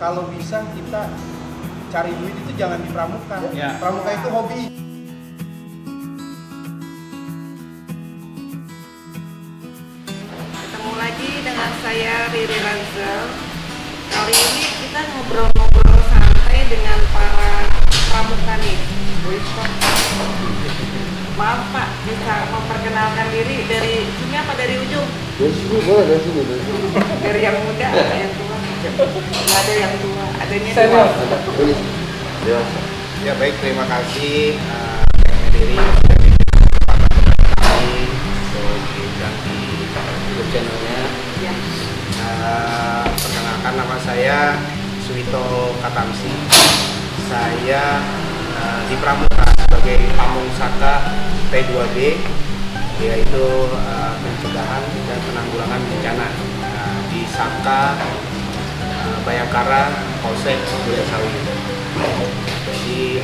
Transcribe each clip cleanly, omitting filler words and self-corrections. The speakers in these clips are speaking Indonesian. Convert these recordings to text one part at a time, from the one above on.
kalau bisa kita cari duit itu jangan di pramuka. Ya. Pramuka itu hobi. Ketemu lagi dengan saya Riri Ranzel. Kali ini kita ngobrol-ngobrol santai dengan para pramuka nih. Maaf Pak, bisa memperkenalkan diri dari sini apa dari ujung? Dari sini boleh, dari sini. Dari yang muda atau yang tua? Nggak ada yang tua, adanya Senior. dua. Ini dewasa. Ya baik, terima kasih Diri sudah kami untuk diundang di YouTube channelnya. Ya. Perkenalkan, nama saya Suwito Katamsi. Saya di Pramuka sebagai Pamong Saka P2B, yaitu pencegahan dan penanggulangan bencana di Saka Bayangkara Polsek Durensawi di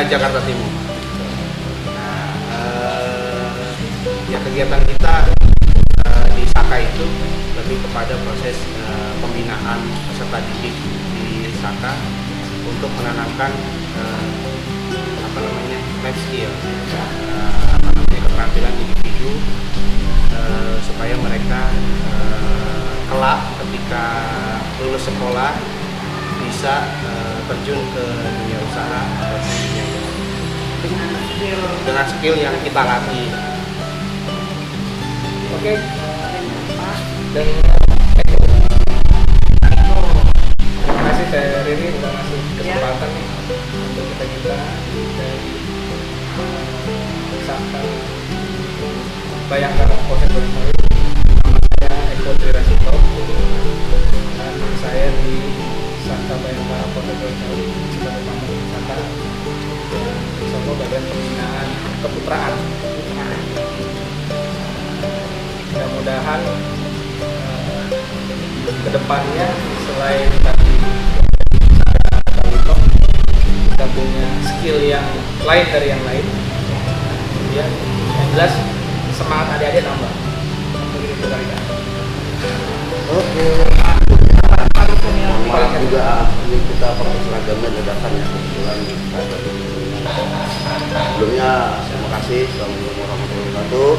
Jakarta Timur. Ya kegiatan kita di Saka itu lebih kepada proses pembinaan peserta didik di Saka untuk menanamkan life skill, keterampilan individu supaya mereka kelak ketika lulus sekolah bisa terjun ke dunia usaha atau dunia dengan skill yang kita latih. Oke. Pak, Dan terima kasih Teh Riri udah ngasih kesempatan nih untuk kita dari Saka Bayangkara Polsek Durensawi. Nama saya Eko Trirasito dan saya di Saka Bayangkara Polsek Durensawi sebagai Pamong Saka dan Solo Badan Pembinaan Keputraan. Mudah-mudahan kedepannya selain tadi kita punya skill yang lain dari yang lain, ya yang jelas semangat adik-adik nambah. Begitu Karika. Oke. Mohon maaf juga ini kita pakai seragamnya dadakan ya, kebetulan ada sebelumnya terima kasih. Assalamualaikum warahmatullahi wabarakatuh.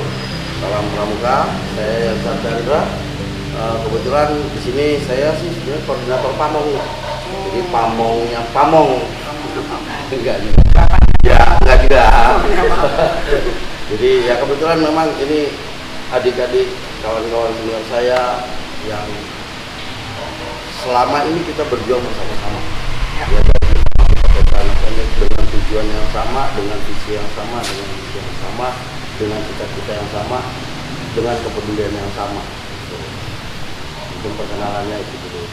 Salam Pramuka. Saya Yansan Chandra. Kebetulan di sini saya sih sebenarnya koordinator Pamong. Jadi Pamongnya Pamong. Enggak juga. Ya, enggak juga. Jadi ya kebetulan memang ini adik-adik kawan-kawan senior saya yang selama ini kita berjuang bersama-sama. Ya, dengan tujuan yang sama, dengan visi yang sama, dengan misi yang sama, dengan cita-cita yang sama, dengan kepedulian yang sama. Mungkin perkenalannya itu dulu.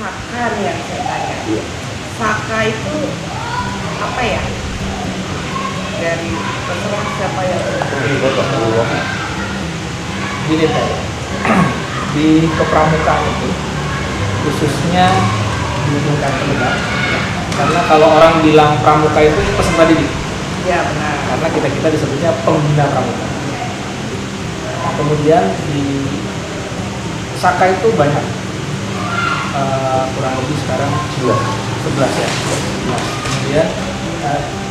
Saka nih yang saya tanya. Iya. Saka itu apa ya? Dari terserah siapa yang Gini Teh, di kepramukaan itu khususnya di lingkungan penegak, karena kalau orang bilang pramuka itu peserta didik, ya benar. karena kita disebutnya pembina pramuka. Nah, kemudian di Saka itu banyak, kurang lebih sekarang 11 ya. Nah, kemudian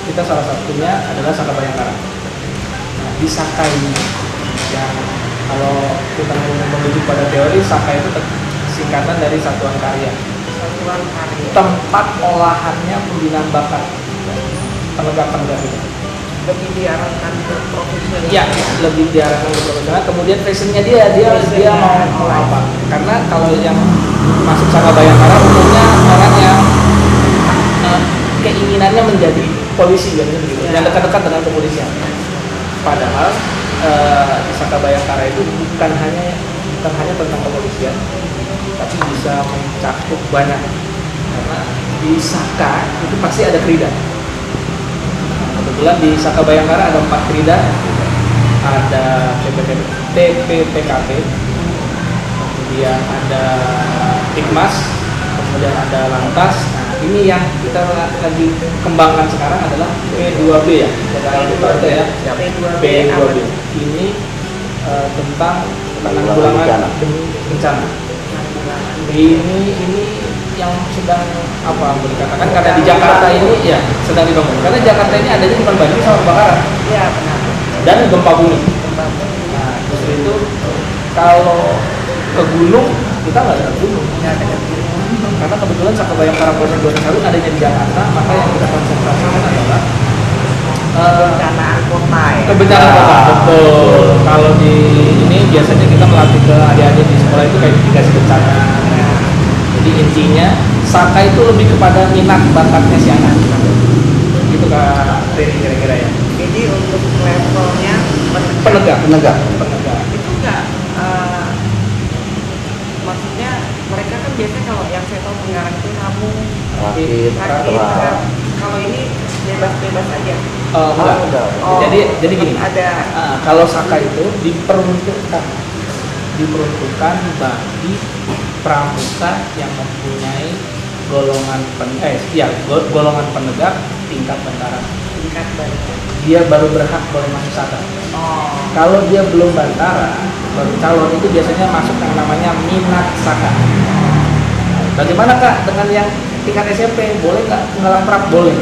kita salah satunya adalah Saka Bayangkara. Nah, di Saka ini yang kalau kita mau menuju pada teori, Saka itu singkatan dari Satuan Karya. Satuan Karya. Tempat olahannya pembinaan bakat penegak-penegak itu. Lebih diarahkan ke profesional. Iya, lebih diarahkan ke profesional. Kemudian passionnya dia mau apa? Karena kalau yang masuk Saka Bayangkara umumnya orang yang keinginannya menjadi polisi gitu, yang dekat-dekat dengan kepolisian. Padahal di Saka Bayangkara itu bukan hanya tentang kepolisian, tapi bisa mencakup banyak. Karena di Saka itu pasti ada krida. Kebetulan di Saka Bayangkara ada 4 krida. ada TPPKP, kemudian ada Tikmas, kemudian ada Lantas. Nah, ini yang kita lagi kembangkan sekarang adalah P2B ya, ya. P2B. Ini tentang penanggulangan bencana. Ini yang sedang boleh dikatakan karena di Jakarta ini ya sedang dibangun. Karena Jakarta ini adanya cuma banjir sama kebakaran. Iya, benar. Dan gempa bumi. Nah, justru itu kalau ke gunung kita nggak ada gunung. Karena kebetulan Saka Bayangkara Polsek Gorontalo adanya di Jakarta, maka yang kita konsentrasikan adalah Kebencanaan kota ya. kebencanaan kota. Betul. Kalau di ini biasanya kita melatih ke adik-adik di sekolah itu kayak mitigasi bencana. Jadi intinya Saka itu lebih kepada minat bakatnya si anak. Gitu Kak Riri kira-kira ya. Jadi untuk levelnya Penegak. itu enggak maksudnya mereka kan biasanya kalau yang saya tahu pengarang itu kamu Rakit, sakit terang. kan. Kalau ini bebas aja. Enggak. Oh, Jadi gini. ada Kalau Saka itu diperuntukkan bagi pramuka yang mempunyai golongan golongan penegak tingkat bantara. tingkat baru. Dia baru berhak boleh masuk Saka. Oh, Kalau dia belum bantara, baru calon itu biasanya masuk yang namanya minat Saka. Bagaimana Kak dengan yang tingkat SMP? Boleh nggak penggalang prap? Boleh.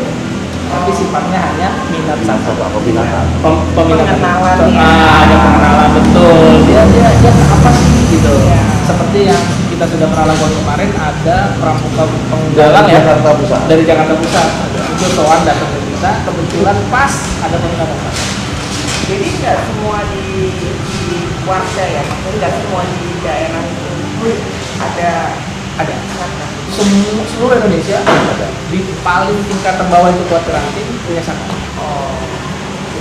Tapi sifatnya hanya minat Saka. Peminatan. Peminatan. Pengenalan ya. Ada pengenalan betul. Dia apa sih gitu. Ya. Seperti yang kita sudah pernah lakukan kemarin, ada pramuka penggalang ya Jakarta Pusat. dari Jakarta Pusat. Itu soal datang ke kita, kebetulan pas ada pengenalan. jadi nggak semua di warga ya, maksudnya nggak semua di daerah itu ada Saka. Seluruh Indonesia ada. Di paling tingkat terbawah itu Kuartir Ranting punya Saka. Oh,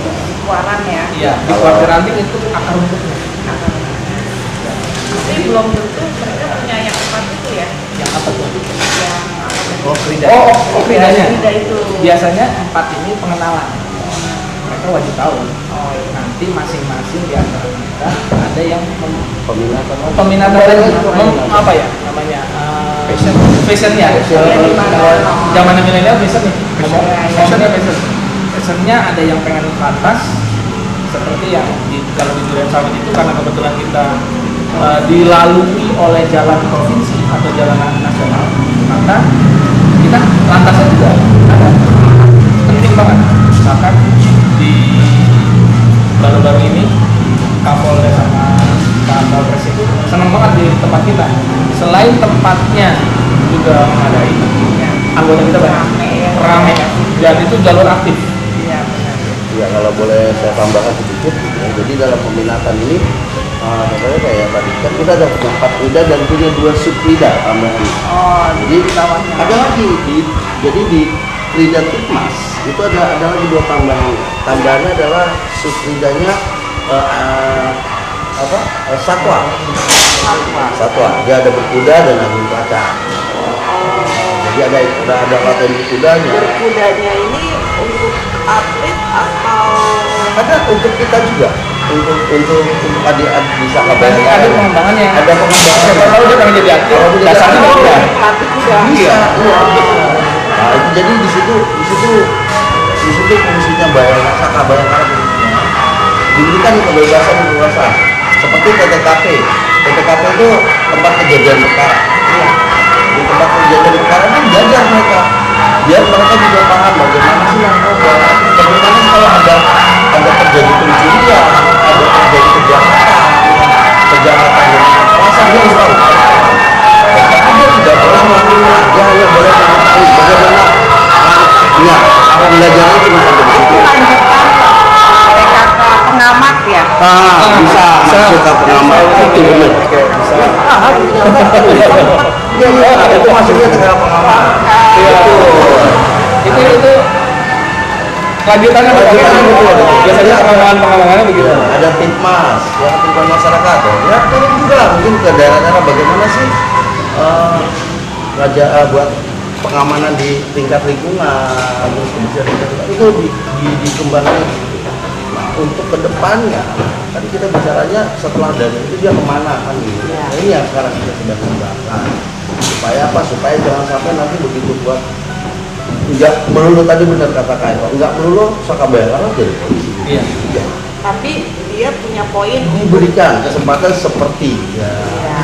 jadi Kuaran ya. Iya, di Kuartir Ranting itu akar rumputnya. Tapi belum tentu mereka punya yang tempat itu ya, Yang apa tuh? yang Oh, Krida. Oh, bedanya. Krida itu. Biasanya empat ini pengenalan. Mereka wajib tahu. Oh iya. Nanti masing-masing di antara mereka ada yang Peminatan. peminatan dan apa ya namanya fashion ya. Kalau zaman milenial fashion nih. Fashionnya ada yang pengen ke atas seperti yang kalau di Durian Sawit itu karena kebetulan kita dilalui oleh jalan provinsi atau jalan nasional, maka kita lantasnya juga ada. Penting banget. Misalkan di baru-baru ini Kapolda sama Pak Polres itu senang banget di tempat kita. Selain tempatnya juga memadai, anggota kita banyak, ramai, dan itu jalur aktif. Iya benar. Ya kalau boleh saya tambahkan sedikit, ya. Jadi dalam peminatan ini, contohnya kayak tadi kan kita ada 4 krida dan punya 2 subkrida tambahan. Oh, Jadi bawahnya. ada lagi jadi di krida Tikmas itu ada lagi 2 tambahan. Tambahannya adalah subkridanya satwa. Dia ada berkuda dan angin pelacak. Jadi ada latihan berkudanya. Berkudanya ini untuk atlet atau Ada untuk kita juga, untuk adik-adik di Saka Nanti Bayangkara. ada pengembangannya. Ada pengembangannya. Siapa tahu dia pengen jadi atlet, Kalau dia dasarnya jadi udah. pelatih kuda. Iya. Nah, itu jadi di situ fungsinya Saka Bayangkara diberikan kebebasan berkuasa seperti TTKP. TTKP itu tempat kejadian perkara. Iya. Di tempat kejadian perkara kan belajar mereka, biar mereka juga paham bagaimana sih narkoba. Bagaimana sih kalau ada terjadi pencurian, ada terjadi kejahatan yang kuasa dia harus tahu. Tapi dia tidak boleh melakukan, dia hanya boleh mengetahui bagaimana. Ya, belajarnya cuma sampai di situ. Lanjutan mereka ke pengamat ya. Bisa masuk ke pengamat itu benar. Iya, itu masuknya ke pengamat. Itu lanjutannya biasanya pengembangannya begitu. Ada Tikmas, ya Tikmas masyarakat. Ya tolong juga mungkin ke daerah-daerah bagaimana sih buat pengamanan di tingkat lingkungan, terus kebijakan itu dikembangkan. untuk kedepannya kan kita bicaranya setelah dari itu dia kemana kan gitu. Ya. Nah, ini yang sekarang kita sedang kembangkan supaya apa, supaya jangan sampai nanti begitu buat nggak melulu, tadi benar kata Kak Eko, nggak melulu Sakabaya karena jadi polisi. Iya. Iya. Tapi dia punya poin Diberikan kesempatan seperti ya,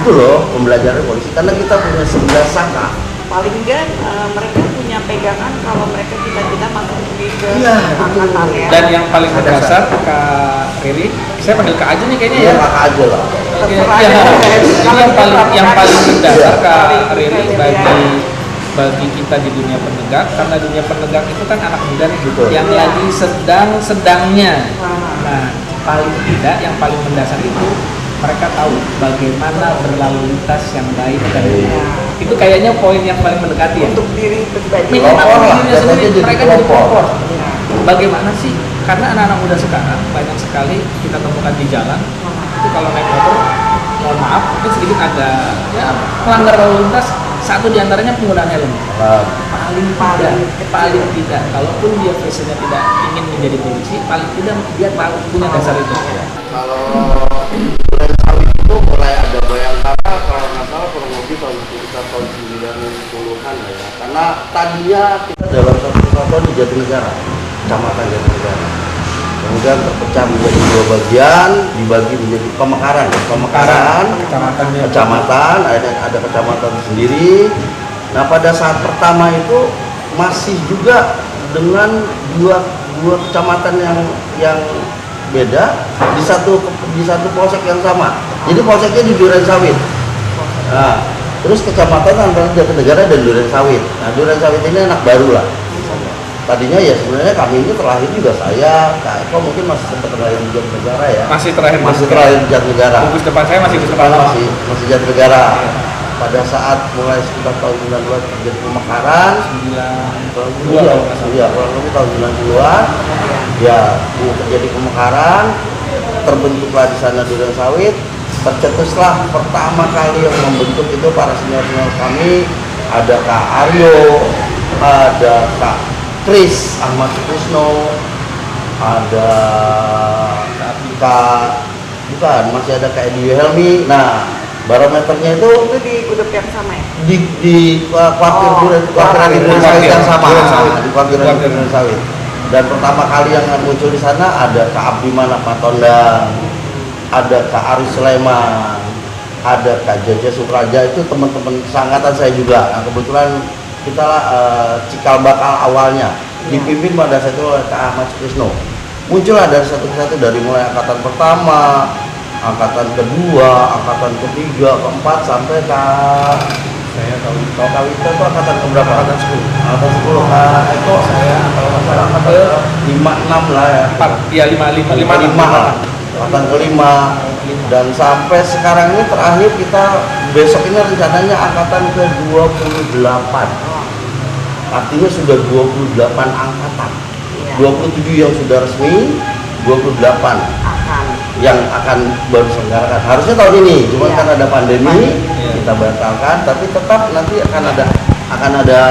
itu loh pembelajaran polisi, karena kita punya 11 saka. paling enggak mereka punya pegangan kalau mereka cita-cita masuk ke Iya, angkatan ya. Dan yang paling mendasar Kak Riri, saya panggil Kak aja nih kayaknya Iya, ya. Kakak aja lah. Terserah Iya, ya. ini yang paling mendasar Iya. Kak Riri bagi kita di dunia penegak, karena dunia penegak itu kan anak muda nih, Betul. yang Iya. lagi sedangnya. Wah. Nah, paling tidak yang paling mendasar itu mereka tahu bagaimana berlalu lintas yang baik dan Iya. itu kayaknya poin yang paling mendekati ya. Untuk diri pribadi. Minimal Pelopor lah, dirinya jatuhnya sendiri, jadi mereka jadi pelopor. pelopor. Iya. Bagaimana sih? Karena anak-anak muda sekarang banyak sekali kita temukan di jalan itu kalau naik motor, mohon maaf, mungkin sedikit agak ya melanggar lalu lintas. Satu diantaranya penggunaan helm. Paling tidak, kalaupun dia passionnya tidak ingin menjadi polisi, paling tidak dia tahu punya dasar itu. Kalau bulan sawit itu mulai ada Bayangkara kalau nggak salah kurang lebih tahun sekitar tahun 90-an lah ya. Karena tadinya kita dalam satu kesatuan di Jatinegara, kecamatan Jatinegara. Kemudian terpecah menjadi 2 bagian, dibagi menjadi pemekaran, kecamatan, ada kecamatan sendiri. Nah pada saat pertama itu masih juga dengan dua kecamatan yang beda di satu polsek yang sama. Jadi polseknya di Duren Sawit. Nah, terus kecamatan antara Jatinegara dan Duren Sawit. Nah, Duren Sawit ini anak baru lah. Tadinya ya sebenarnya kami ini terlahir juga, saya, Kak Eko mungkin masih sempat terlahir di Jatinegara ya. Masih terlahir di Jatinegara. Bungkus depan saya masih bungkus depan lama. Masih Jatinegara. Pada saat mulai sekitar tahun 92 terjadi pemekaran, 92 kalau nggak salah. iya, kurang lebih tahun 90-an, ya terjadi pemekaran, terbentuklah di sana Duren Sawit, tercetuslah pertama kali yang membentuk itu para senior-senior kami, ada Kak Aryo, ada Kak Kris Ahmad Sutrisno, ada bukan, masih ada Kak Edi Helmi. Nah, barometernya itu di grup yang sama ya? di kuartir Duren Sawit yang sama, di kuartir Duren Sawit. Dan pertama kali yang muncul di sana ada Kak Abdimana Patondang, ada Kak Aris Sulaiman, ada Kak Jaja Supraja, itu teman-teman seangkatan saya juga. Nah, kebetulan kita cikal bakal awalnya dipimpin pada saat itu oleh Kak Ahmad Sutrisno. Muncullah dari satu persatu, dari mulai angkatan pertama, angkatan kedua, angkatan ketiga, keempat, sampai saya tahu Kak Wito itu angkatan keberapa? Angkatan 10. Angkatan 10. Kak Eko saya kalau nggak salah angkatan 5-6 lah ya. 5 lah. Angkatan kelima. Dan sampai sekarang ini terakhir kita besok ini rencananya angkatan ke-28. Artinya sudah 28 angkatan. Iya. 27 yang sudah resmi, 28 yang akan baru selenggarakan. Harusnya tahun ini, cuma Iya. kan ada pandemi, Iya. kita batalkan. Tapi tetap nanti akan ada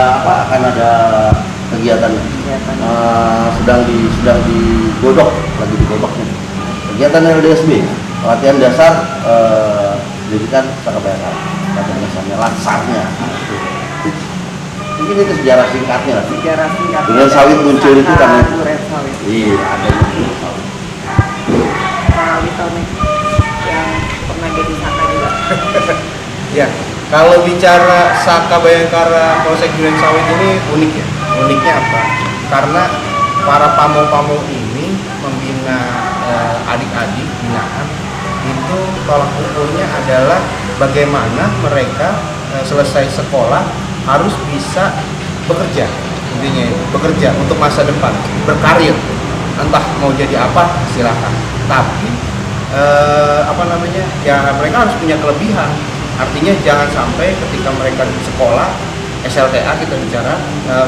kegiatan. Sedang digodok, lagi digodok nih. Kegiatan LDSB, latihan dasar pendidikan Sakabaya, latihan dasarnya, laksarnya. Nah, itu. Mungkin itu sejarah singkatnya lah. Sejarah singkat. Duren Sawit muncul itu karena itu. Duren Sawit. Iya, ada Duren Sawit. Pak Wito nih yang pernah jadi saka juga. Ya, kalau bicara Saka Bayangkara Polsek Duren Sawit ini unik ya. Uniknya apa? Karena para pamong-pamong ini membina adik-adik binaan itu tolak ukurnya adalah bagaimana mereka selesai sekolah harus bisa bekerja, intinya itu, bekerja untuk masa depan, berkarir, entah mau jadi apa silakan. Tapi ya mereka harus punya kelebihan. Artinya jangan sampai ketika mereka di sekolah SLTA, kita bicara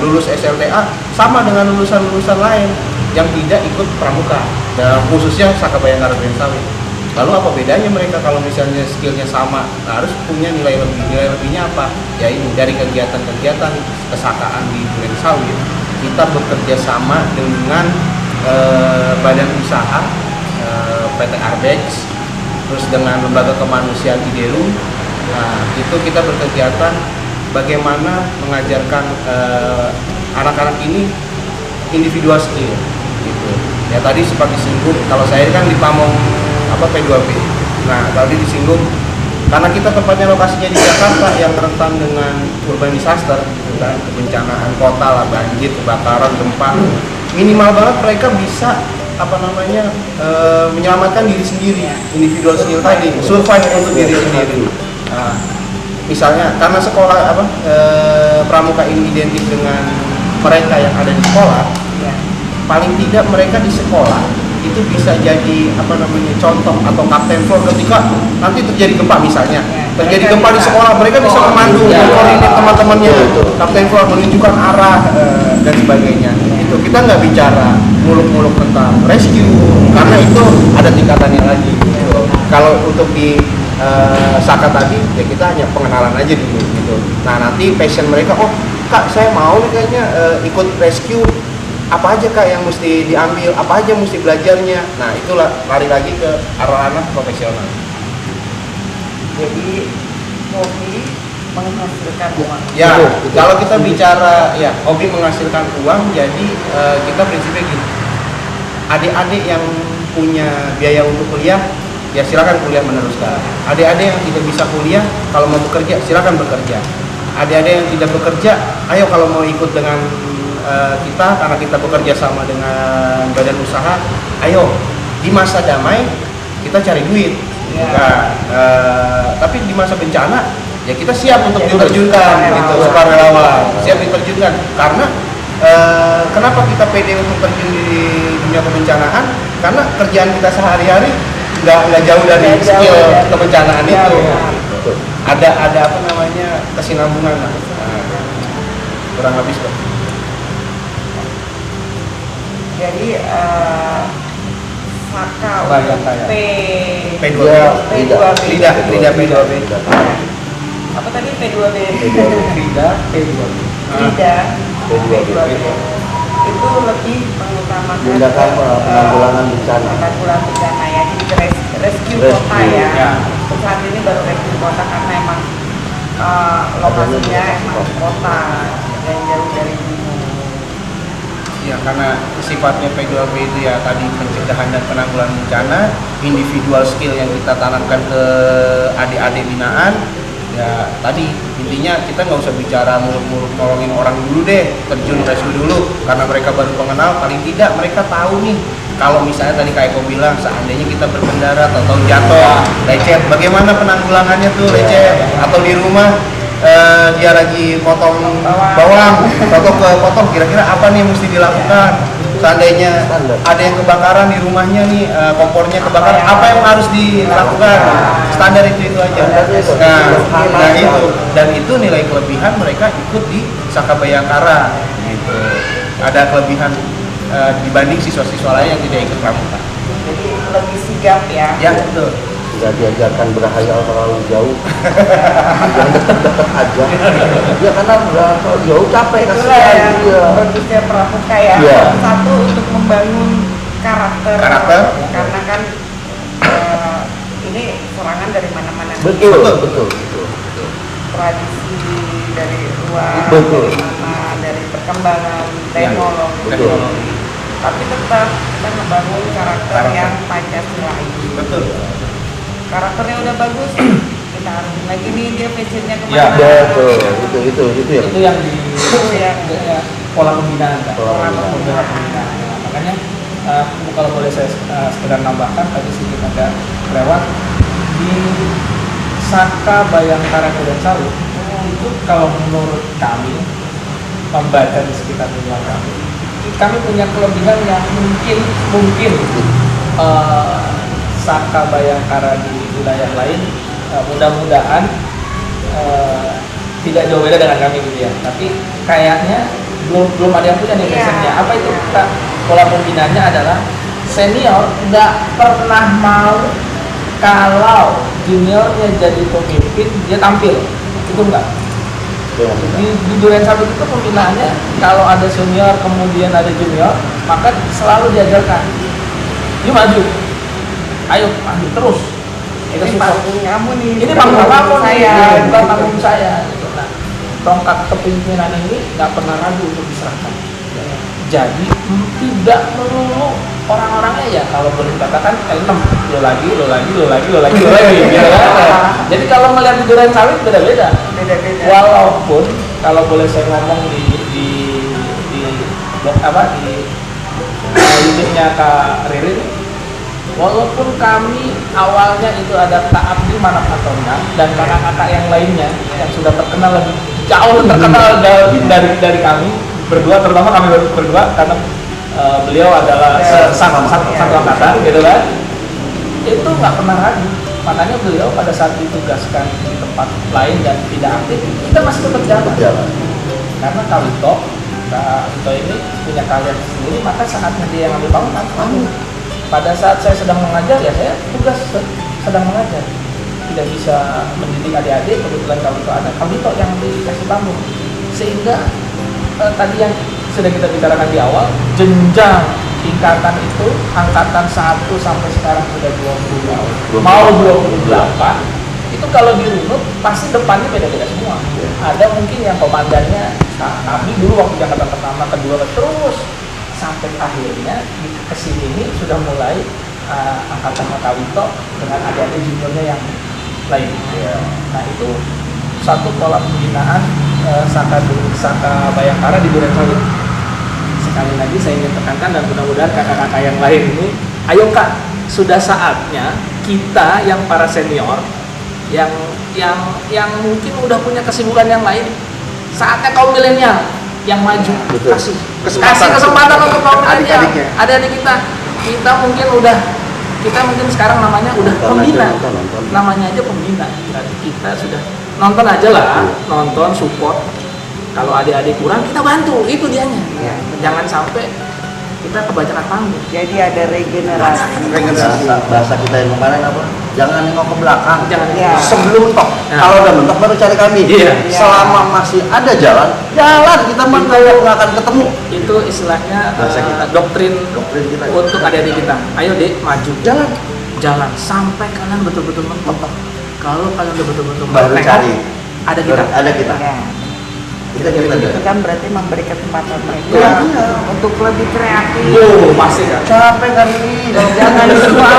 lulus SLTA sama dengan lulusan lain yang tidak ikut pramuka, dan khususnya Saka Bayangkara Duren Sawit. Lalu apa bedanya mereka kalau misalnya skillnya sama? Nah, harus punya nilai lebih. Nilai lebihnya apa? Ya ini dari kegiatan-kegiatan kesakaan di Duren Sawit, kita bekerja sama dengan badan usaha PT Arbex, terus dengan lembaga kemanusiaan IDERU. Nah, itu kita berkegiatan bagaimana mengajarkan anak-anak ini individual skill gitu. Ya tadi sempat disinggung, kalau saya kan di Pamong P2B. Nah, tadi disinggung karena kita tempatnya lokasinya di Jakarta yang rentan dengan urban disaster gitu kan, kebencanaan kota lah, banjir, kebakaran, gempa. Minimal banget mereka bisa menyelamatkan diri sendiri, individual skill tadi, survive untuk diri sendiri. Nah, misalnya karena sekolah pramuka ini identik dengan mereka yang ada di sekolah, paling tidak mereka di sekolah itu bisa jadi contoh atau kapten floor ketika nanti terjadi gempa misalnya, terjadi gempa di sekolah, mereka bisa memandu, mengkoordinir teman-temannya, kapten floor menunjukkan arah dan sebagainya. Itu kita nggak bicara muluk-muluk tentang rescue karena itu ada tingkatannya lagi. Gitu. Kalau untuk di Saka tadi ya kita hanya pengenalan aja dulu gitu. Nah nanti passion mereka, oh kak saya mau nih kayaknya ikut rescue, apa aja kak yang mesti diambil, apa aja mesti belajarnya. Nah itulah lari lagi ke arah anak profesional. Jadi hobi menghasilkan uang. Ya, kalau kita bicara ya hobi menghasilkan uang, jadi kita prinsipnya gini. Adik-adik yang punya biaya untuk kuliah, ya silakan kuliah meneruskan. Adik-adik yang tidak bisa kuliah, kalau mau bekerja silakan bekerja. Adik-adik yang tidak bekerja, ayo kalau mau ikut dengan kita, karena kita bekerja sama dengan badan usaha, ayo di masa damai kita cari duit. Nah, tapi di masa bencana ya kita siap untuk diterjunkan gitu, sukarelawan siap diterjunkan karena kenapa kita pede untuk terjun di dunia kebencanaan, karena kerjaan kita sehari-hari nggak jauh dari skill kebencanaan itu. Ada kesinambungan lah. Kurang habis kok. Jadi Saka P2B. Lidah P2B. Apa tadi P2B? Lidah P2B. Lidah P2B. Itu lebih mengutamakan tindakan penanggulangan bencana. Penanggulangan bencana ya, jadi rescue kota ya. Saat ini baru rescue kota karena emang lokasinya emang kota yang jauh dari gunung. Ya karena sifatnya P2B itu ya tadi pencegahan dan penanggulangan bencana, individual skill yang kita tanamkan ke adik-adik binaan. Ya tadi intinya kita nggak usah bicara muluk-muluk nolongin orang dulu deh, terjun rescue dulu karena mereka baru pengenal. Paling tidak mereka tahu nih kalau misalnya tadi kayak kau bilang seandainya kita berkendara atau jatuh lecet, bagaimana penanggulangannya tuh lecet, atau di rumah dia lagi potong bawang, potong kira-kira apa nih yang mesti dilakukan. Seandainya ada yang kebakaran di rumahnya nih, kompornya kebakaran, apa yang harus dilakukan? Standar itu aja. Nah itu, dan itu nilai kelebihan mereka ikut di Saka Bayangkara gitu. Ada kelebihan dibanding siswa-siswa lain yang tidak ikut pramuka. Jadi lebih sigap ya. Ya betul. Tidak diajarkan berhayal terlalu jauh, yang dekat-dekat aja. Ya karena udah terlalu jauh capek Itulah kasihan. yang Iya. bagusnya pramuka ya. Iya. Satu untuk membangun karakter. Karena kan ini serangan dari mana-mana. Betul. Tradisi dari luar, Betul. dari mana, dari perkembangan teknologi. Betul. Tapi tetap kita membangun karakter yang Pancasila ini. Betul. Karakternya udah bagus, kita harus lagi nih dia passionnya Ya, kemana. Betul. Itu Itu yang di ya. pola pembinaan kan. Pola pembinaan. Nah, makanya kalau boleh saya sekedar nambahkan, tadi sedikit agak lewat di Saka Bayangkara Duren Sawit itu kalau menurut kami membaca di sekitar lingkungan kami punya kelebihan yang mungkin Saka Bayangkara di wilayah lain mudah-mudahan tidak jauh beda dengan kami gitu ya. Tapi kayaknya belum ada yang punya nih passionnya. Apa itu? Pola pembinaannya adalah senior nggak pernah mau kalau juniornya jadi pemimpin dia tampil, itu enggak. Di Duren Sawit itu pembinaannya kalau ada senior kemudian ada junior, maka selalu diajarkan you maju, ayo maju terus. Kita Ini support. panggung kamu nih. Ini panggung kamu saya. bukan panggung saya. Gitu. Nah, tongkat kepemimpinan ini nggak pernah ragu untuk diserahkan. Jadi tidak melulu orang-orangnya ya kalau boleh dikatakan enem lo lagi gitu kan. Jadi kalau melihat di Duren Sawit beda-beda. Beda-beda. Walaupun kalau boleh saya ngomong di blog apa di YouTube-nya Kak Ririn, walaupun kami awalnya itu ada Kak Abdi Manap Atona dan kakak-kakak yang lainnya yang sudah terkenal lebih jauh terkenal dari kami berdua, terutama kami berdua karena beliau adalah satu angkatan gitu kan, itu nggak pernah ragu. Makanya beliau pada saat ditugaskan di tempat lain dan tidak aktif, kita masih tetap jalan. Karena Kak Wito ini punya kalian sendiri, maka saatnya dia yang ambil panggung. Pada saat saya sedang mengajar ya saya tugas sedang mengajar, tidak bisa mendidik adik-adik, kebetulan Kak Wito ada, Kak Wito yang dikasih panggung, sehingga tadi yang sudah kita bicarakan di awal, jenjang tingkatan itu angkatan 1 sampai sekarang sudah 20 mau 28, itu kalau dirunut pasti depannya beda-beda semua. Ada mungkin yang komandannya kami dulu waktu angkatan pertama, kedua, terus sampai akhirnya di kesini ini sudah mulai angkatan Kak Wito dengan adik-adik juniornya yang lain. Nah itu satu pola pembinaan Saka Bayangkara di Duren Sawit. Sekali lagi saya ingin tekankan dan mudah-mudahan kakak-kakak yang lain ini, ayo Kak, sudah saatnya kita yang para senior yang mungkin udah punya kesibukan yang lain, saatnya kaum milenial yang maju. Betul. kasih kesempatan untuk kaum milenial, adik-adik kita mungkin sekarang namanya udah pembina, namanya aja pembina. Berarti kita sudah nonton aja lah, nonton support. Kalau adik-adik kurang kita bantu, itu dianya. Jangan sampai kita kebanyakan panggung. Jadi ada regenerasi. Bahasa kita yang kemarin apa? Jangan nengok ke belakang. Jangan Ya. Sebelum mentok. Kalau udah mentok baru cari kami. Iya. Selama masih ada jalan kita nggak akan ketemu. Itu istilahnya Bahasa kita. doktrin Doktrin kita. untuk adik-adik kita. Ayo dek, maju. Jalan. Sampai kalian betul-betul mentok. Kalau kalian udah betul-betul Baru mentok, cari. ada kita. Ada kita. Ya. Kita Itu kan berarti memberi kesempatan mereka Iya. untuk lebih kreatif. Pasti kan. Capek kan ini. Jangan semua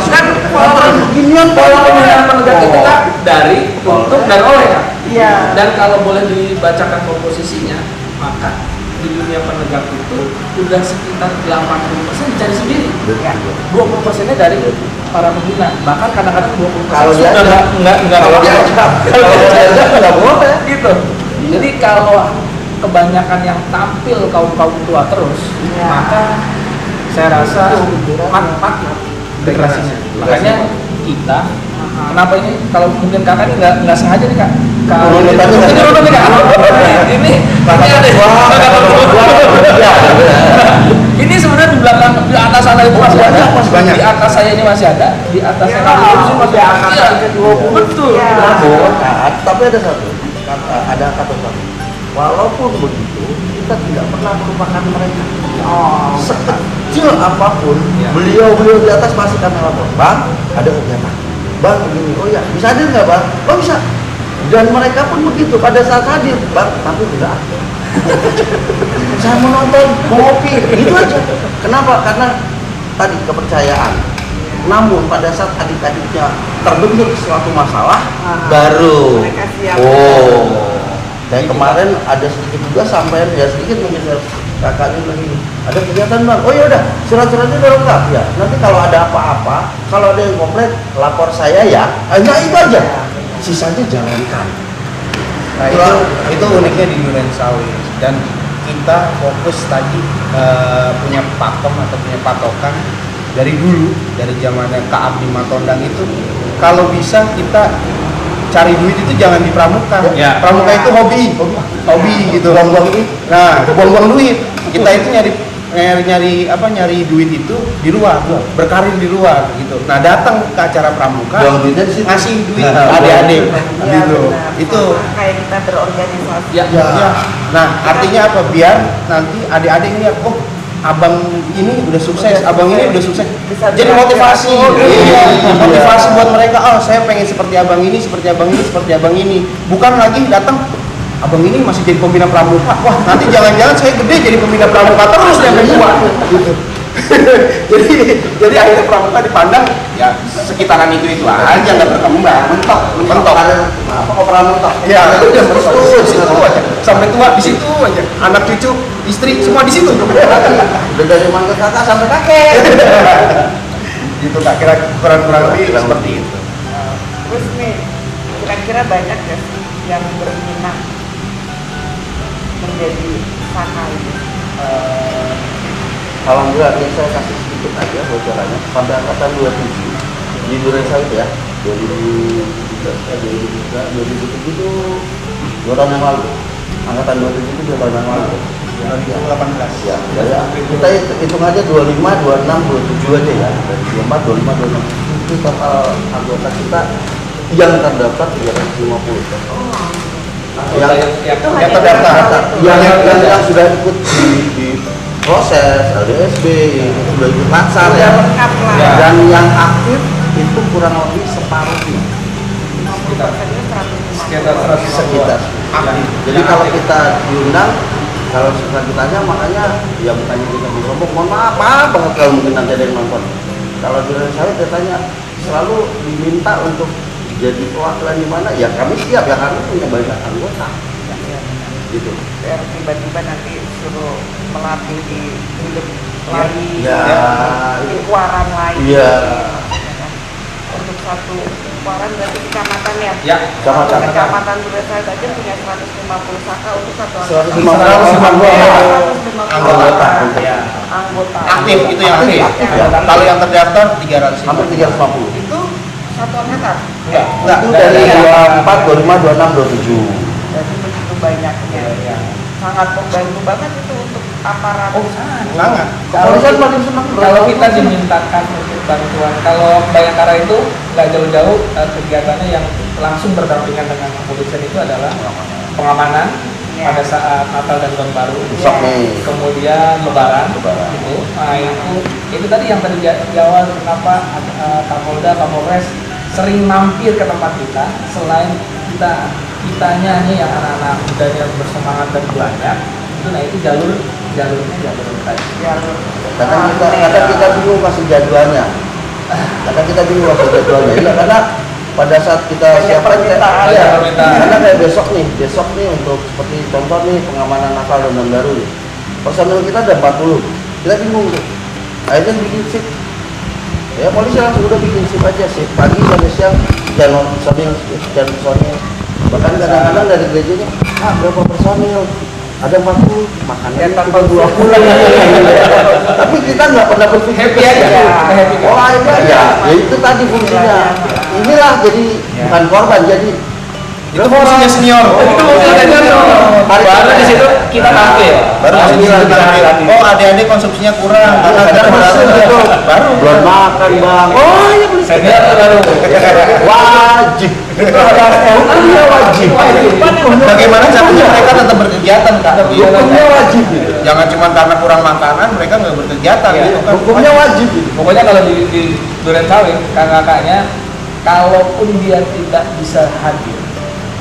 Kan pola pembinaan penegak itu kan dari, untuk, dan oleh kan. Iya. Dan kalau boleh dibacakan komposisinya, maka di dunia penegak itu udah sekitar 80% dicari sendiri. Ya. 20%-nya dari para pembina. Bahkan kadang-kadang 20% Kalau dia sudah enggak kalau dia nggak boleh. gitu. Jadi kalau kebanyakan yang tampil kaum tua terus, Iya. maka saya rasa mati generasinya. Makanya kita, kenapa ini? Kalau mungkin kakak ini nggak sengaja nih kak. Turun nih, tapi Ini turun nih kak. Ini ini sebenarnya di belakang, di atas sana itu masih ada. Masih banyak. Di atas saya ini masih ada. Di atas Ya, saya itu masih ada. angkatan Iya. ke-20. Betul. Ya. Tapi ada satu, ada kata satu. Walaupun begitu, kita tidak pernah melupakan mereka. Oh. Sekecil apapun, Ya. beliau di atas pasti kami lapor. Bang, ada kegiatan. Bang, begini. Oh ya, bisa hadir nggak bang? Oh bisa. Dan mereka pun begitu pada saat hadir, bang, tapi tidak. Saya mau nonton, mau ngopi, gitu aja. Kenapa? Karena tadi kepercayaan. Namun pada saat adik-adiknya terbentur suatu masalah, baru Mereka siap. Dan kemarin ada sedikit juga sampai ya sedikit mungkin kakaknya lagi ada kegiatan bang. Oh ya udah, surat-suratnya udah lengkap ya. Nanti kalau ada apa-apa, kalau ada yang komplain lapor saya ya. Hanya itu aja. Sisanya jalankan. Nah itu uniknya di Duren Sawit, dan kita fokus tadi punya pakem atau punya patokan dari dulu, dari zamannya Kak Abdi Matondang itu, kalau bisa kita cari duit itu jangan di pramuka. Ya. Pramuka itu hobi gitu. Buang-buang duit. Nah, buang-buang duit. Kita itu nyari duit itu di luar, berkarir di luar gitu. Nah, datang ke acara pramuka, Buang duitnya di situ. ngasih duit adik-adik Ya, gitu. benar. Itu Sama kayak kita berorganisasi. Ya. ya. Nah, artinya apa? Biar nanti adik-adik lihat, oh abang ini udah sukses, abang ini udah sukses. Bisa Jadi motivasi, iya. motivasi buat mereka. Oh, saya pengen seperti abang ini, seperti abang ini, seperti abang ini. Bukan lagi datang, abang ini masih jadi pembina pramuka. Wah, nanti jangan-jangan saya gede jadi pembina pramuka terus sampai tua. Gitu. jadi akhirnya pramuka dipandang ya sekitaran itu aja, nggak berkembang. Mentok. Apa operan mentok? Ya, udah di situ aja. Sampai tua di situ aja. Anak cucu, istri semua di situ. Udah dari manggil kakak sampai kakek. Gitu Kak, kira kurang lebih seperti itu. Terus nih, kira-kira banyak ya sih yang berminat menjadi saka ini? Alhamdulillah, ini saya kasih sedikit aja bocorannya. Pada angkatan 27 di Duren Sawit ya, 2007 itu 2 tahun yang lalu. Angkatan 27 itu 2 tahun yang lalu. 2018. Ya, kita hitung aja 25, 26, 27 aja ya. Dari 24, 25, 26 itu total anggota kita yang terdaftar 350. Yang terdaftar. Yang sudah ikut di proses LDSB itu sudah ikut laksar ya. Lengkap lah. Ya. Dan yang aktif itu kurang lebih separuhnya. 50%-nya 150. Sekitar aktif. Jadi kalau kita diundang, kalau suka ditanya, makanya ya bukannya kita bersombong, mohon maaf banget kalau mungkin nanti ada yang nonton. Kalau di Sawit dia tanya, selalu diminta untuk jadi perwakilan di mana, ya kami siap ya karena punya banyak anggota. Gitu. Biar tiba-tiba nanti suruh melatih di hidup lain, Ya. di kuaran lain. Iya. Untuk satu kuaran berarti kecamatan ya? Ya. Kecamatan. Kecamatan Duren Sawit aja punya 150 saka untuk satu 150 anggota. Ya. Anggota. Aktif itu yang aktif. Aktif, Ya. ya. Kalau yang terdaftar 300. Hampir 350. Itu satu angkatan. Enggak. Itu dari 24, 25, 26, 27. Berarti begitu banyaknya. Ya. Sangat membantu banget itu untuk aparat. Sangat. Kepolisian paling senang Kalau kita dimintakan untuk bantuan, kalau Bayangkara itu nggak jauh-jauh kegiatannya yang langsung berdampingan dengan kepolisian itu adalah pengamanan Ya. pada saat Natal dan Tahun Baru, Besok nih. kemudian Lebaran, Lebaran. itu. Nah itu tadi yang tadi di awal kenapa Kapolda, Kapolres sering mampir ke tempat kita. Selain kitanya nih yang anak-anak mudanya bersemangat dan banyak, itu nah itu jalurnya jalur tadi. Jalur. Kadang kita bingung kasih jadwalnya. Iya, karena pada saat kita Banyak siapkan permintaan. Banyak permintaan. karena kayak besok nih untuk seperti contoh nih pengamanan Natal dan Tahun Baru nih. Personel kita ada 40. Kita bingung tuh. Akhirnya bikin shift. Ya polisi langsung udah bikin shift aja, shift pagi sampai siang dan personil. Bahkan kadang-kadang dari gerejanya, berapa personil? Ada 40, makannya tambah 20. Tapi kita nggak pernah berpikir Happy aja. Happy. Oh aja ya itu tadi fungsinya. Inilah jadi bukan korban, jadi Itu fungsinya senior. Itu fungsinya senior. Baru di situ kita tampil. Baru di situ kita tampil. Oh, adik-adik konsumsinya kurang karena kita baru. belum makan bang. Oh iya boleh. Senior tuh baru. Wajib. Itu harus hukumnya wajib. Bagaimana caranya mereka tetap berkegiatan Kak? Hukumnya wajib. Jangan cuma karena kurang makanan mereka nggak berkegiatan Iya. gitu kan. Hukumnya wajib. Pokoknya kalau di Duren Sawit, kakak-kakaknya, kalaupun dia tidak bisa hadir,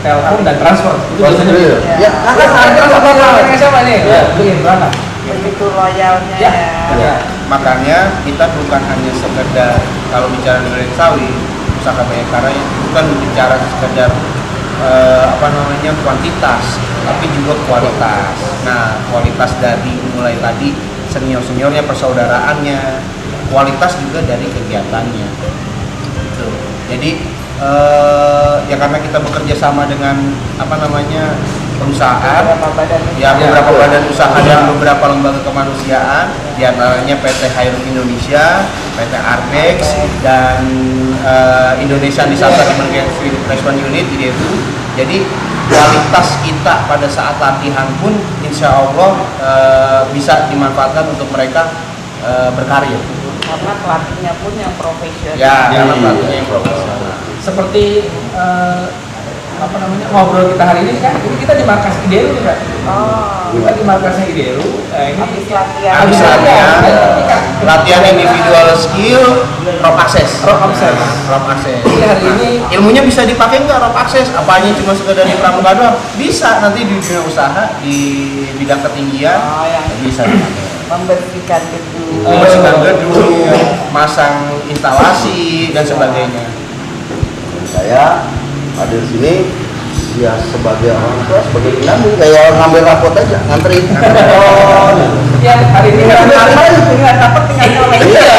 telepon dan transfer itu biasanya. Ya, Kakak ada transfer siapa nih? Ya, beliin berangkat. Begitu loyalnya Ya. ya. Ya. Makanya kita bukan hanya sekedar kalau bicara Duren Sawit, Pusaka Bayangkara bukan bicara sekedar kuantitas, tapi juga kualitas. Nah, kualitas dari mulai tadi senior-seniornya, persaudaraannya, kualitas juga dari kegiatannya. Gitu. Jadi ya karena kita bekerja sama dengan perusahaan, beberapa badan usaha dan beberapa lembaga kemanusiaan, diantaranya PT Hairul Indonesia, PT Arbex, dan Indonesia Disaster Emergency Response Unit (IDERU). Jadi kualitas kita pada saat latihan pun insya Allah bisa dimanfaatkan untuk mereka berkarya. Karena pelatihnya pun yang profesional. Ya, karena pelatihnya yang profesional. Seperti apa namanya ngobrol kita hari ini kan ini kita di markas IDERU nih Kak. Oh, Kita di markasnya IDERU. Ini habis latihan. Habis latihan, latihan individual skill, rope access. Rope access. Rope access. Jadi hari ini Ilmunya bisa dipakai nggak rope access? Apanya cuma sekedar di pramuka doang? Bisa nanti di dunia usaha di bidang ketinggian Oh, yang bisa dipakai. membersihkan gedung. Membersihkan gedung, masang instalasi dan sebagainya. Saya ada di sini ya sebagai orang tua, sebagai pendamping, kayak ngambil rapot aja, nganterin. ya hari ini Tinggal dapat tinggal nyolek. Iya.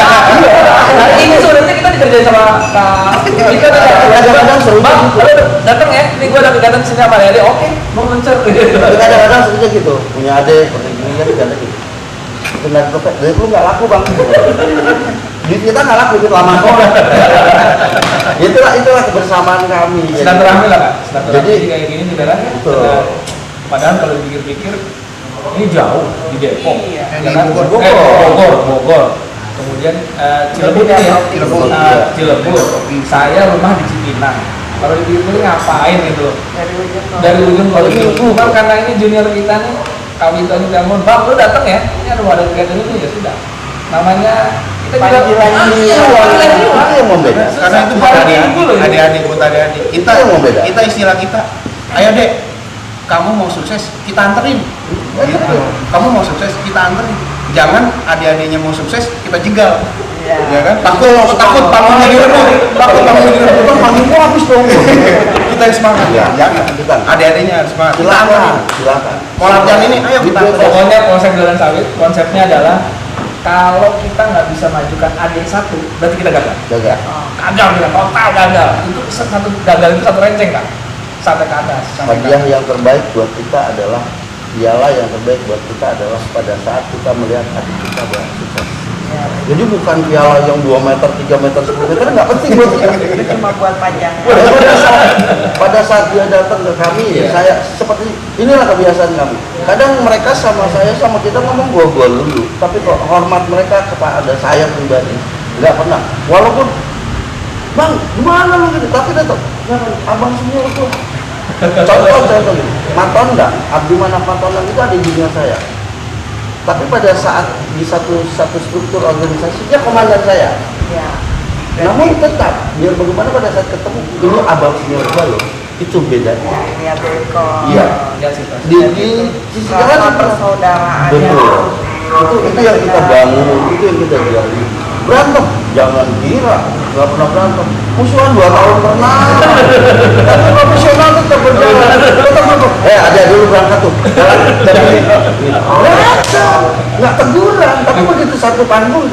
Hari ini sebenarnya kita dikerjain sama Kak. Kita Kadang-kadang seru Bang, gitu. lu datang ya. Ini gua udah datang sini sama Ade. Oke, mau ngecer. Tapi kadang-kadang serunya gitu, punya adik, punya gini kan ada gitu. Benar tuh, dari lu nggak laku bang. Duit kita nggak laku, duit lama kok. itulah kebersamaan kami. Silaturahmi lah Kak. Silaturahmi Jadi- kayak gini beneran ya. Betul. Padahal kalau dipikir-pikir ini jauh di Depok. Iya. Ya kan? Bogor. Bogor. Kemudian Cilebut ini ya. Cilebut. Cilebut. Saya rumah di Cipinang. Kalau dipikir ngapain gitu? Dari ujung ke ujung. Cuman karena ini junior kita nih, kami itu telepon, Bang, lu datang ya? Ini ada kegiatan ini ya sudah. Namanya kita juga Panggilan Itu yang membeda. Karena itu buat Hari Minggu loh ini. adik-adik, buat adik-adik. Kita Itu yang membeda. kita istilah kita, ayo dek, kamu mau sukses, kita anterin. Gitu. Kamu mau sukses, kita anterin. Jangan adik-adiknya mau sukses, kita jegal. Iya. Ya kan? Takut panggungnya direbut. Takut panggungnya direbut. Panggungnya habis dong. Kita yang semangat. Ya, Jangan. kita. Adik-adiknya harus semangat. Kita anterin. Silakan. Mau latihan ini, ayo kita anterin. Pokoknya konsep Jalan Sawit, konsepnya adalah kalau kita nggak bisa majukan adik satu, berarti kita gagal. Jaga. Gagal kita, total gagal. Itu satu gagal itu satu renceng kan, sampai ke atas. Sampai ke Hadiah atas. yang terbaik buat kita adalah piala yang terbaik buat kita adalah pada saat kita melihat adik kita bersukses. Ya, Jadi bukan piala yang 2 meter, 3 meter, 10 meter nggak penting buat kita. itu cuma buat pajang. Pada saat dia datang ke kami, Iya. saya seperti inilah kebiasaan kami. Kadang mereka sama saya sama kita ngomong gua dulu, tapi kok hormat mereka kepada saya pribadi nggak pernah. Walaupun bang, gimana lu gitu, tapi tetap "Ya, abang semua itu. Contoh gitu. Matondang, Abdi Manaf Matondang itu ada junior saya. Tapi pada saat di satu struktur organisasi dia komandan saya. Ya. Namun tetap biar bagaimana pada saat ketemu ini abang senior gua loh, itu bedanya. Lihat Eko. Iya. Lihat sih, Pak. Di sisi kanan Rasa persaudaraan yang betul. Itu yang kita bangun, itu yang kita gali. Berantem, jangan kira nggak pernah berantem. Musuhan 2 tahun pernah. Tapi profesional tetap berjalan. Ada dulu berangkat tuh. Berantem, nggak teguran. Tapi begitu satu panggung,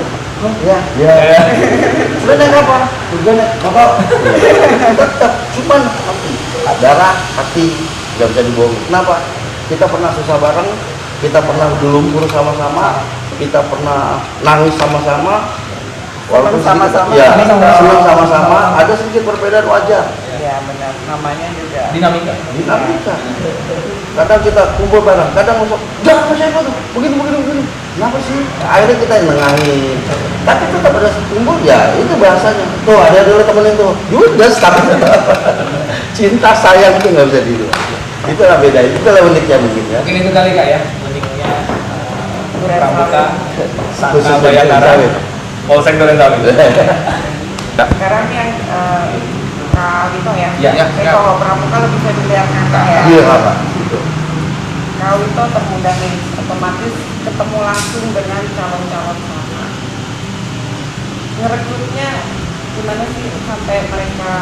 ya. Sudah naik apa? Sudah naik apa? Tetap, cuman hati, darah, hati nggak bisa dibohong. Kenapa? Kita pernah susah bareng, kita pernah berlumpur sama-sama, kita pernah nangis sama-sama, walaupun Senang sama-sama. ya, Sama-sama. senang sama-sama, ada sedikit perbedaan wajar. ya benar, namanya juga Dinamika. Dinamika. Kadang kita kumpul bareng, kadang masuk, jangan apa siapa tuh, begini. Kenapa sih? Akhirnya kita yang nengahin. Tapi tetap ada kumpul, ya itu bahasanya. Tuh ada dulu temen itu, judes tapi cinta sayang itu nggak bisa diluar. Itulah beda, itulah uniknya mungkin ya. Mungkin itu kali Kak ya, uniknya Pramuka, Saka Khusus dari Bayangkara, sawit. Polsek Duren Sawit. sekarang yang Kak Wito ya. Ya, Tapi ya. kalau Pramuka lebih bisa dilihat kakak ya. Iya apa? Gitu. Kak Wito termudah nih, otomatis ketemu langsung dengan calon-calon sama. Ngerekrutnya gimana sih sampai mereka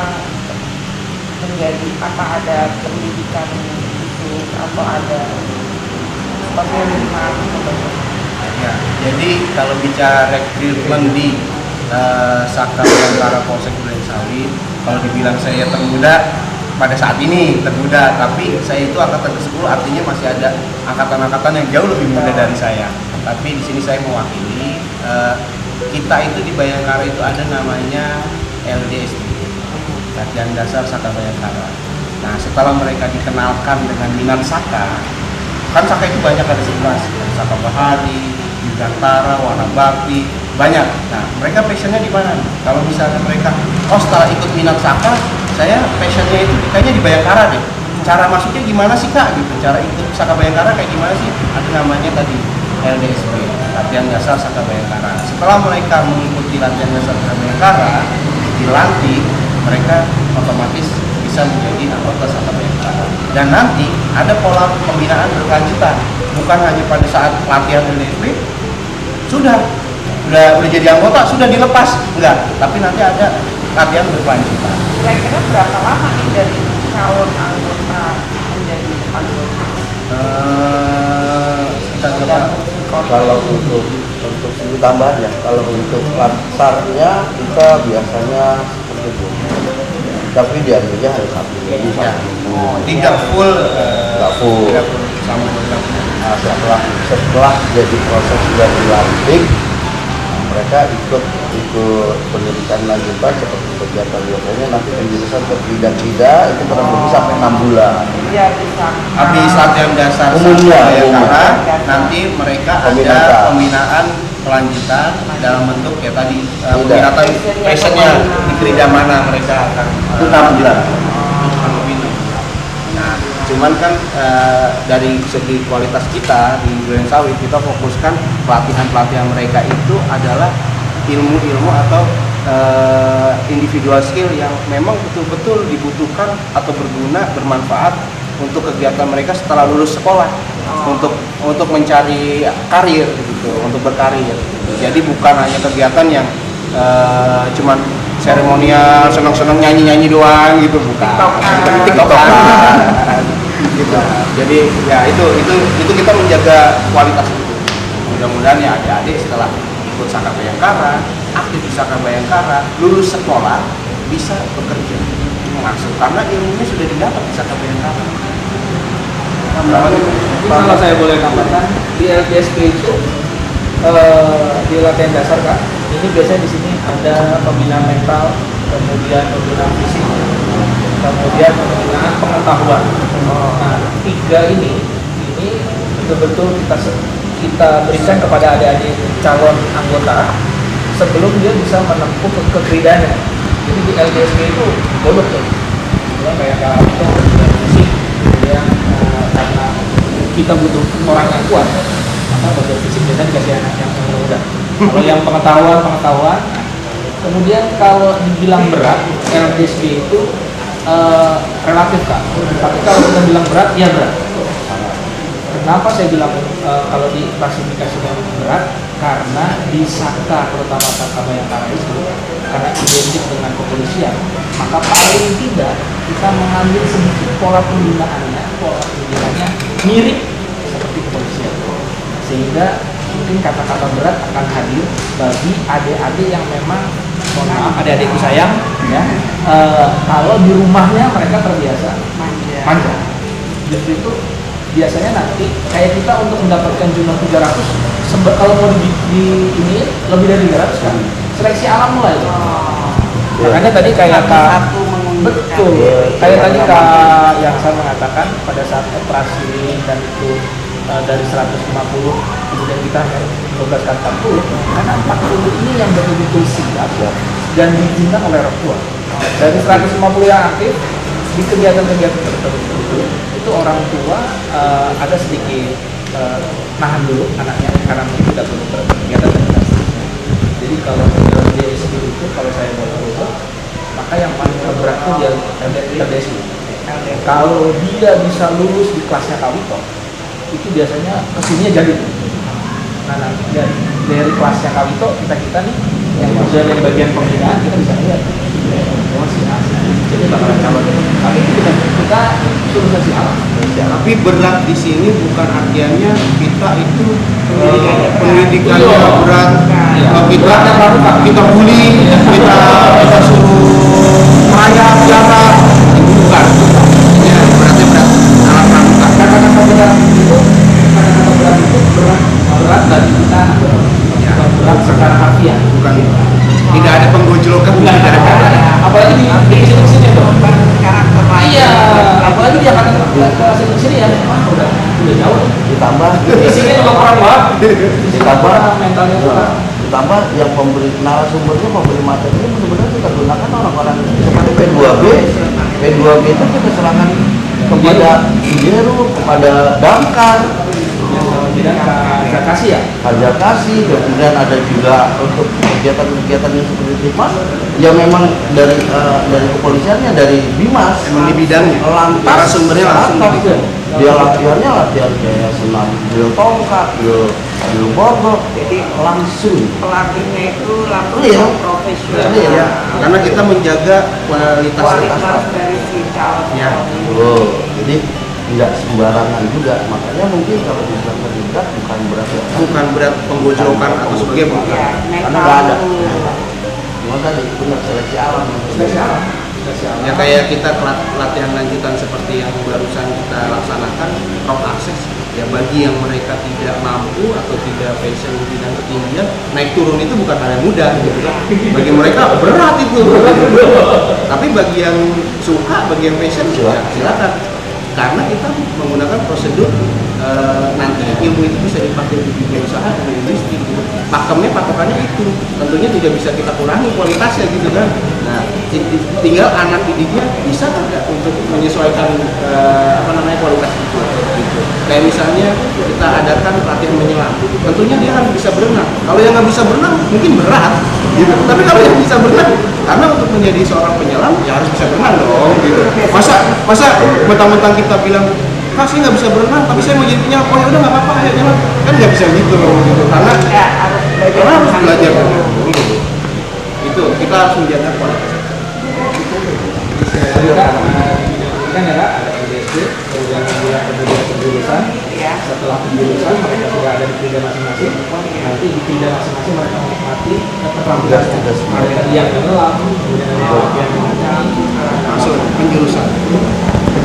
menjadi apa, ada pendidikan khusus atau ada pemilihan Ya, jadi kalau bicara rekrutmen di Saka Bayangkara Polsek Duren Sawit, kalau dibilang saya termuda pada saat ini termuda, tapi saya itu angkatan ke-10, artinya masih ada angkatan-angkatan yang jauh lebih muda dari saya. Tapi di sini saya mewakili kita itu di Bayangkara itu ada namanya LDS, Latihan Dasar Saka Bayangkara. Nah, setelah mereka dikenalkan dengan minat Saka, kan Saka itu banyak, ada 11, Saka Bahari, Dirgantara, Warna Bakti, banyak. Nah, mereka passionnya di mana? Kalau misalnya mereka, oh setelah ikut minat Saka, saya passionnya itu kayaknya di Bayangkara deh. Cara masuknya gimana sih Kak? Gitu. Cara ikut Saka Bayangkara kayak gimana sih? Ada namanya tadi LDSB, latihan dasar Saka Bayangkara. Setelah mereka mengikuti latihan dasar Saka Bayangkara, dilantik, mereka otomatis bisa menjadi anggota Saka Bayangkara. Dan nanti ada pola pembinaan berkelanjutan, bukan hanya pada saat latihan LDSB sudah jadi anggota, sudah dilepas, enggak, tapi nanti ada latihan berkelanjutan. Kira-kira berapa lama nih dari calon anggota menjadi anggota? Kita coba. Kalau untuk segi tambahan ya, kalau untuk latsarnya kita biasanya seperti itu, tapi diambilnya hari Sabtu. Jadi Ya. Sabtu. Tidak full, Nggak full. tidak full sama dengan Nah, setelah jadi proses dan dilantik, mereka ikut pendidikan lanjutan seperti kegiatan biasanya nanti penjurusan ke bidang-bidang itu kurang lebih sampai 6 bulan. Iya bisa. habis latihan dasar Umumnya, Saka Bayangkara, umumnya. nanti mereka Pembinaan. ada pembinaan kelanjutan dalam bentuk ya tadi Tidak. peminatan passionnya di kerja mana mereka akan Itu 6 bulan. akan membina. Nah, cuman kan dari segi kualitas kita di Duren Sawit kita fokuskan pelatihan mereka itu adalah ilmu-ilmu atau individual skill yang memang betul-betul dibutuhkan atau berguna, bermanfaat untuk kegiatan mereka setelah lulus sekolah, untuk mencari karir gitu, untuk berkarir. Jadi bukan hanya kegiatan yang cuman seremonial, senang-senang nyanyi-nyanyi doang gitu, bukan. TikTokan. Gitu. Jadi ya itu kita menjaga kualitas itu. Mudah-mudahan ya adik-adik setelah ikut Saka Bayangkara, aktif di Saka Bayangkara, lulus sekolah bisa bekerja masuk karena ilmunya sudah didapat di Saka Bayangkara. Kalau saya boleh tambahkan, di LDSP itu di latihan dasar Kak, ini biasanya di sini ada pembinaan mental, kemudian pembinaan fisik, kemudian pembinaan pengetahuan. Nah, tiga ini betul-betul kita berikan kepada adik-adik calon anggota sebelum dia bisa menempuh kekridaannya. Jadi di LDSP itu bodoh tuh, ya, kayak itu fisik, kemudian karena kita butuh orang yang kuat, maka belajar fisik biasanya dikasih anak yang muda. Kalau yang pengetahuan, kemudian kalau dibilang berat, LDSB itu relatif Kak. Tapi kalau kita bilang berat, ya berat. Kenapa saya bilang kalau diklasifikasikan berat? Karena di Saka, terutama Saka Bayangkara itu, karena identik dengan kepolisian, maka paling tidak kita mengambil sedikit pola pembinaannya mirip seperti kepolisian, sehingga mungkin kata-kata berat akan hadir bagi adik-adik yang memang, mohon maaf adik-adikku sayang ya, kalau di rumahnya mereka terbiasa manja. Justru itu biasanya nanti kayak kita untuk mendapatkan jumlah 300 kalau mau di ini lebih dari 300 kan seleksi alam mulai. Makanya tadi kayak Satu mengundikan. betul, kayak tadi Kak yang saya mengatakan pada saat operasi dan itu dari 150 kemudian kita hanya 12 kali 40, karena 40 ini yang betul-betul sigap dan diizinkan oleh orang tua. Dari 150 yang aktif di kegiatan-kegiatan tertentu itu orang tua ada sedikit nahan dulu anaknya karena mungkin tidak perlu berkegiatan dan seterusnya. Jadi kalau LDSB itu kalau saya boleh urut, maka yang paling berat itu dia LDSB. Kalau dia bisa lulus di kelasnya Kawito, itu biasanya kesininya jadi. Nah nanti dari kelasnya Kawito kita nih yang sudah dari bagian pembinaan kita bisa lihat masih asli. Jadi bakalan calon. Tapi itu kita suruh kasih alam. Tapi berat di sini bukan artinya kita itu pendidikannya Iya. berat, Iya. kita bully, kita suruh merayap jarak, itu bukan. Ya, beratnya berat dalam pramuka. Kata-kata berat itu berat bagi kita, bukan berat secara harfiah. Bukan, tidak ada penggojlokan, tidak ada. Apalagi di sini tuh. Karakter lain. Iya, apalagi dia kata ke sini ya, udah jauh. Ditambah Fisiknya juga kurang banget. Ditambah mentalnya kurang. ditambah yang pemberi narasumbernya, pemberi materi ini benar-benar kita gunakan orang-orang seperti P2B 2G itu kita serahkan kepada Injeru, kepada Damkar, tidak kasih ya. Harga kasih, kemudian ada juga untuk kegiatan-kegiatan yang seperti Bimas, ya memang dari kepolisiannya, dari Bimas, Emang di bidangnya, lantas narasumbernya langsung lantas. gitu. Dia latihan kayak senam drill tongkat, drill borgol, Jadi langsung. pelatihnya itu langsung Real. profesional. Real. Ya, karena kita menjaga kualitas Kualitas dari si calon. Ya. Oh, jadi nggak sembarangan juga, makanya mungkin kalau dibilang terlibat bukan berat penggojlokan atau sebagainya, bukan. Ya, karena nggak ada. mental. Cuma tadi benar seleksi alam. Ya kayak kita latihan lanjutan seperti yang barusan kita laksanakan, rock access. Ya bagi yang mereka tidak mampu atau tidak passion di bidang ketinggian, naik turun itu bukan hal yang mudah gitu kan. Bagi mereka berat itu. Tapi bagi yang suka, bagi yang passion, ya silakan. Karena kita menggunakan prosedur nanti ilmu itu bisa dipakai di dunia usaha dan industri gitu. Pakemnya patokannya itu tentunya tidak bisa kita kurangi kualitasnya gitu kan. Nah tinggal anak didiknya bisa nggak untuk menyesuaikan kualitas itu gitu. Kayak misalnya kita adakan pelatihan menyelam, tentunya dia harus bisa berenang. Kalau yang nggak bisa berenang mungkin berat gitu. Tapi kalau yang bisa berenang, karena untuk menjadi seorang penyelam ya harus bisa berenang dong gitu. Masa mentang-mentang kita bilang, "Kak, saya nggak bisa berenang, tapi saya mau jadi penyelam." Oh ya udah nggak apa-apa, ayo nyelam. Kan nggak bisa gitu gitu. Karena harus belajar gitu. Itu kita harus menjaga kualitas. Kan ya Kak, ada PDSD, kemudian penjurusan. Ya. Setelah penjurusan mereka sudah ada di pindah masing-masing. Nanti di pindah masing-masing mereka menikmati keterampilan mereka yang menyelam, kemudian ada yang mengacang, Masuk penjurusan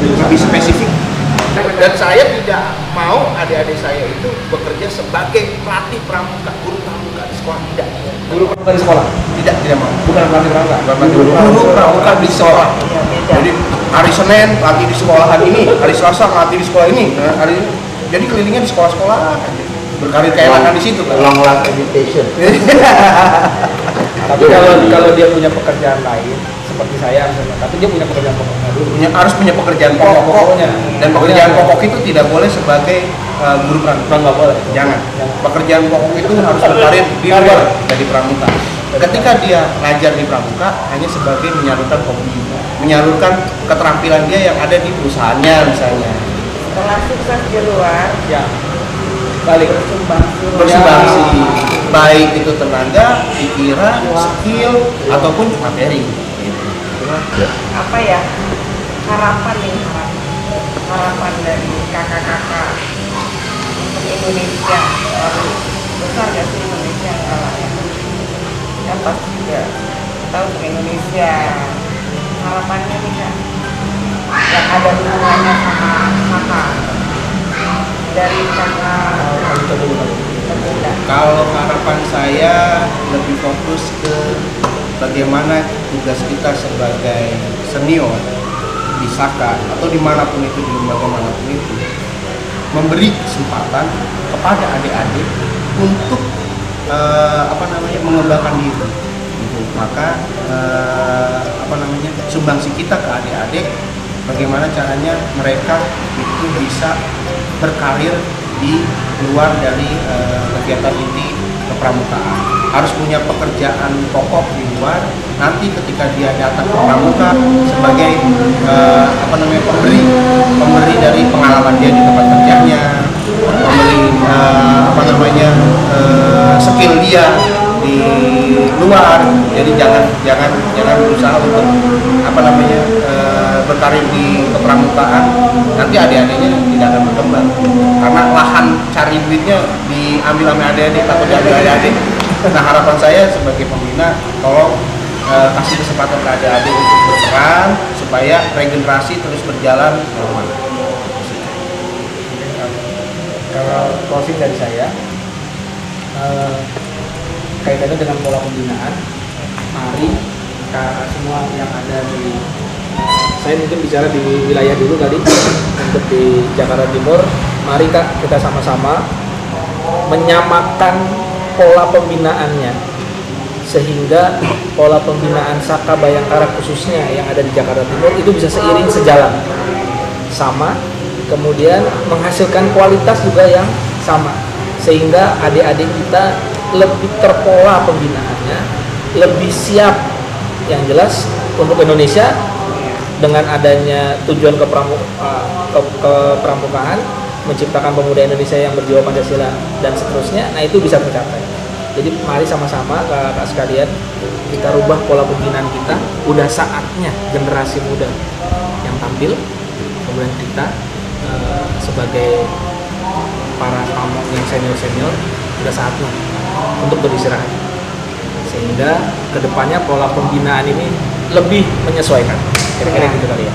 lebih spesifik. Dan saya tidak mau adik-adik saya itu bekerja sebagai pelatih pramuka, guru pramuka di sekolah, tidak. guru pramuka di sekolah. Tidak mau. Bukan pelatih pramuka. Guru pramuka di sekolah. Jadi hari Senin latih di sekolahan ini, hari Selasa latih di sekolah ini, jadi kelilingnya di sekolah-sekolah, berkarir keenakan di situ kan. Long life education. Tapi kalau dia punya pekerjaan lain seperti saya misalnya, tapi dia punya pekerjaan pokoknya dulu. Harus punya pekerjaan pokok, dan pekerjaan pokok itu tidak boleh sebagai guru pramuka. Nggak boleh. Jangan. Pekerjaan pokok itu harus berkarir di luar dari pramuka. Ketika dia ngajar di pramuka hanya sebagai menyalurkan hobi, menyalurkan keterampilan dia yang ada di perusahaannya misalnya. Setelah sukses di luar, Ya. Balik. Bersumbangsi, baik itu tenaga, pikiran, skill ataupun materi. Gitu. apa ya, harapan dari kakak-kakak untuk Indonesia. Lalu besar gak sih Indonesia skalanya? Kan pasti juga tahu untuk Indonesia. Harapannya nih kan yang ada hubungannya sama kakak dari kakak termuda. Kalau harapan saya lebih fokus ke bagaimana tugas kita sebagai senior di Saka atau dimanapun itu, di lembaga manapun itu, memberi kesempatan kepada adik-adik untuk mengembangkan diri. Gitu. Maka sumbangsi kita ke adik-adik, bagaimana caranya mereka itu bisa berkarir di luar dari kegiatan inti kepramukaan. Harus punya pekerjaan pokok di luar. Nanti ketika dia datang ke pramuka sebagai pemberi dari pengalaman dia di tempat kerjanya, pemberi skill dia di luar. Jadi jangan berusaha untuk berkarir di kepramukaan, nanti adik-adiknya tidak akan berkembang karena lahan cari duitnya diambil sama adik-adik atau diambil adik-adik. Nah, harapan saya sebagai pembina, tolong kasih kesempatan ke adik-adik untuk berperan supaya regenerasi terus berjalan normal. Kalau closing dari saya, kaitannya dengan pola pembinaan, mari semua yang ada di, saya mungkin bicara di wilayah dulu tadi, untuk di Jakarta Timur, mari Kak kita sama-sama menyamakan pola pembinaannya sehingga pola pembinaan Saka Bayangkara khususnya yang ada di Jakarta Timur itu bisa seiring sejalan sama, kemudian menghasilkan kualitas juga yang sama, sehingga adik-adik kita lebih terpola pembinaannya, lebih siap, yang jelas untuk Indonesia dengan adanya tujuan kepramukaan, menciptakan pemuda Indonesia yang berjiwa Pancasila dan seterusnya. Nah, itu bisa tercapai. Jadi mari sama-sama kakak sekalian kita rubah pola pembinaan kita. Udah saatnya generasi muda yang tampil, kemudian kita sebagai para pamong yang senior udah saatnya untuk beristirahat, sehingga kedepannya pola pembinaan ini lebih menyesuaikan. Kira-kira gitu kali ya.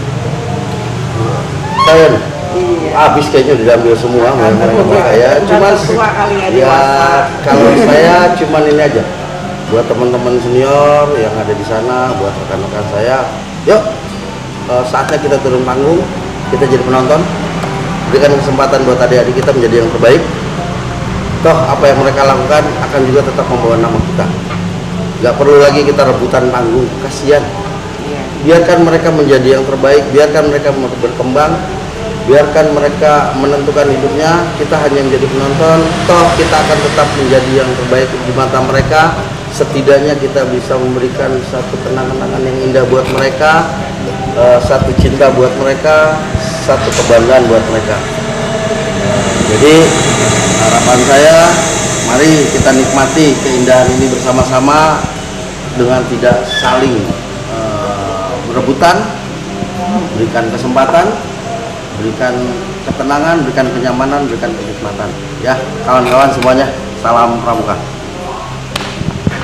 Kalian habis kayaknya diambil semua sama saya. Cuman ya kalau saya cuman ini aja buat teman-teman senior yang ada di sana, buat rekan-rekan saya, yuk saatnya kita turun panggung, kita jadi penonton, berikan kesempatan buat adik-adik kita menjadi yang terbaik. Toh apa yang mereka lakukan akan juga tetap membawa nama kita. Gak perlu lagi kita rebutan panggung, kasihan. Biarkan mereka menjadi yang terbaik, biarkan mereka berkembang, biarkan mereka menentukan hidupnya. Kita hanya menjadi penonton. Toh kita akan tetap menjadi yang terbaik di mata mereka. Setidaknya kita bisa memberikan satu kenang-kenangan yang indah buat mereka, satu cinta buat mereka, satu kebanggaan buat mereka. Jadi harapan saya, mari kita nikmati keindahan ini bersama-sama dengan tidak saling berebutan, berikan kesempatan, berikan ketenangan, berikan kenyamanan, berikan kenikmatan. Ya, kawan-kawan semuanya, salam pramuka.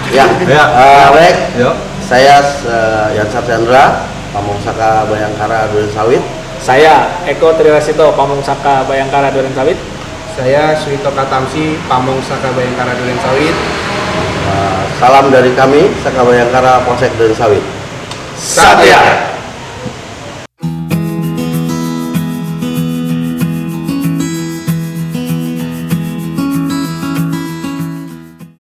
Ya, baik. Saya Yansar Chandra, Pamong Saka Bayangkara Duren Sawit. Saya Eko Triwasito, Pamong Saka Bayangkara Duren Sawit. Saya Suwito Katamsi, Pamong Saka Bayangkara Duren Sawit. Salam dari kami, Saka Bayangkara Polsek Duren Sawit. Satya.